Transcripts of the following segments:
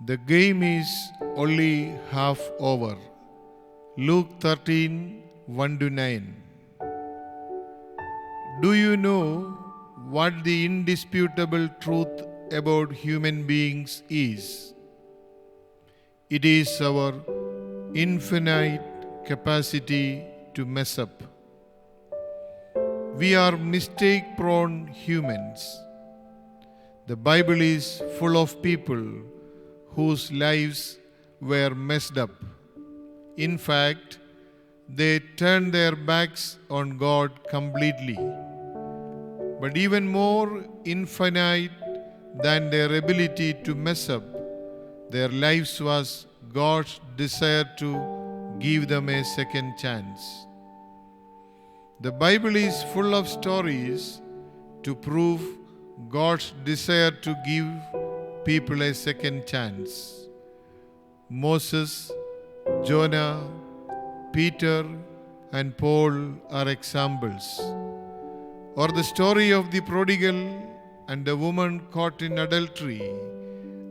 The game is only half over. Luke 13, 1-9. Do you know what the indisputable truth about human beings is? It is our infinite capacity to mess up. We are mistake-prone humans. The Bible is full of people whose lives were messed up. In fact, they turned their backs on God completely. But even more infinite than their ability to mess up, their lives was God's desire to give them a second chance. The Bible is full of stories to prove God's desire to give people a second chance. Moses, Jonah, Peter, and Paul are examples. Or the story of the prodigal and the woman caught in adultery,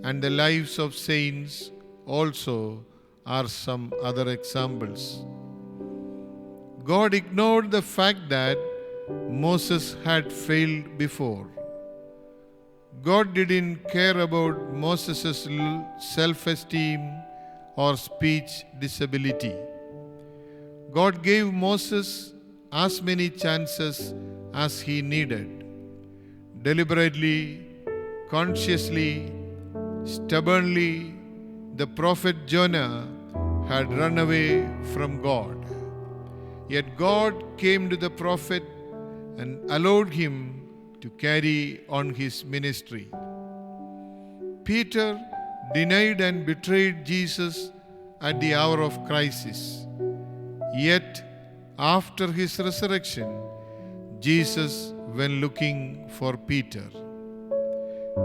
and the lives of saints also are some other examples. God ignored the fact that Moses had failed before. God didn't care about Moses' self-esteem or speech disability. God gave Moses as many chances as he needed. Deliberately, consciously, stubbornly, the prophet Jonah had run away from God. Yet God came to the prophet and allowed him to carry on his ministry. Peter denied and betrayed Jesus at the hour of crisis. Yet, after his resurrection, Jesus went looking for Peter.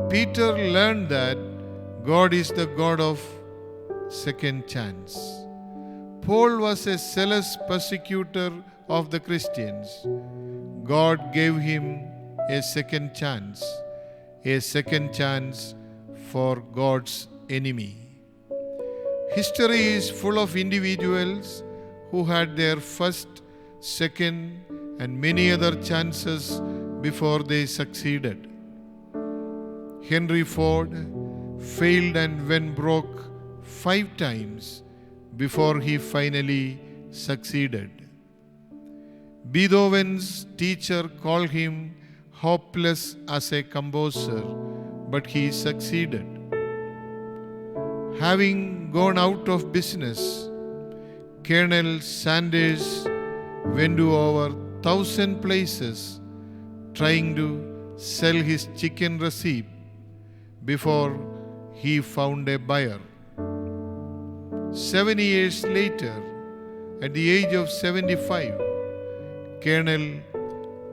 Peter learned that God is the God of second chance. Paul was a zealous persecutor of the Christians. God gave him a second chance for God's enemy. History is full of individuals who had their first, second, and many other chances before they succeeded. Henry Ford failed and went broke 5 times before he finally succeeded. Beethoven's teacher called him hopeless as a composer, but he succeeded. Having gone out of business, Colonel Sanders went to over 1,000 places trying to sell his chicken recipe before he found a buyer. 7 years later, at the age of 75, Colonel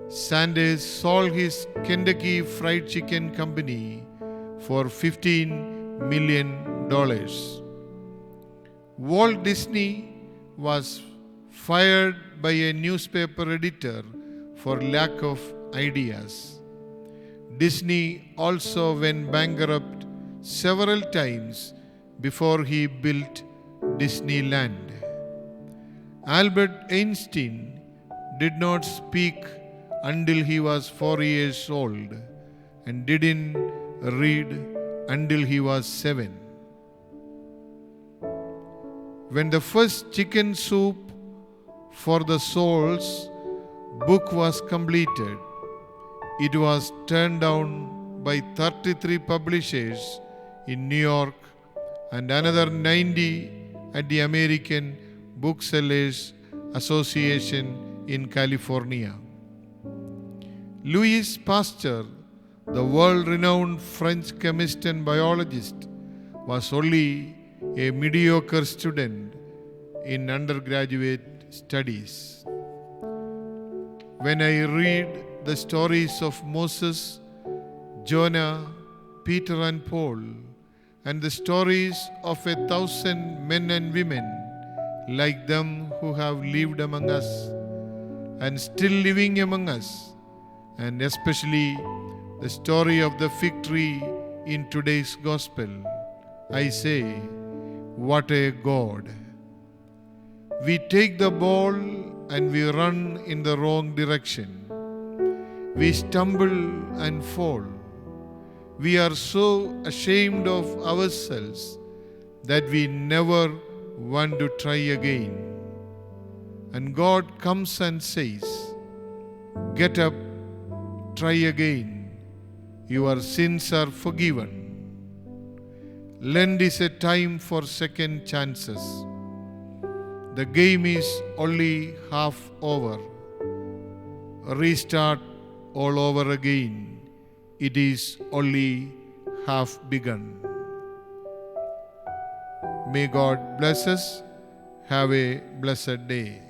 Sanders sold his Kentucky Fried Chicken Company for $15 million. Walt Disney was fired by a newspaper editor for lack of ideas. Disney also went bankrupt several times before he built Disneyland. Albert Einstein did not speak until he was 4 years old and didn't read until he was 7. When the first Chicken Soup for the Souls book was completed, it was turned down by 33 publishers in New York and another 90 at the American Booksellers Association in California. Louis Pasteur, the world-renowned French chemist and biologist, was only a mediocre student in undergraduate studies. When I read the stories of Moses, Jonah, Peter and Paul, and the stories of 1,000 men and women like them who have lived among us and still living among us, and especially the story of the fig tree in today's gospel, I say, what a God! We take the ball and we run in the wrong direction. We stumble and fall. We are so ashamed of ourselves that we never want to try again. And God comes and says, get up, try again. Your sins are forgiven. Lent is a time for second chances. The game is only half over. Restart all over again. It is only half begun. May God bless us. Have a blessed day.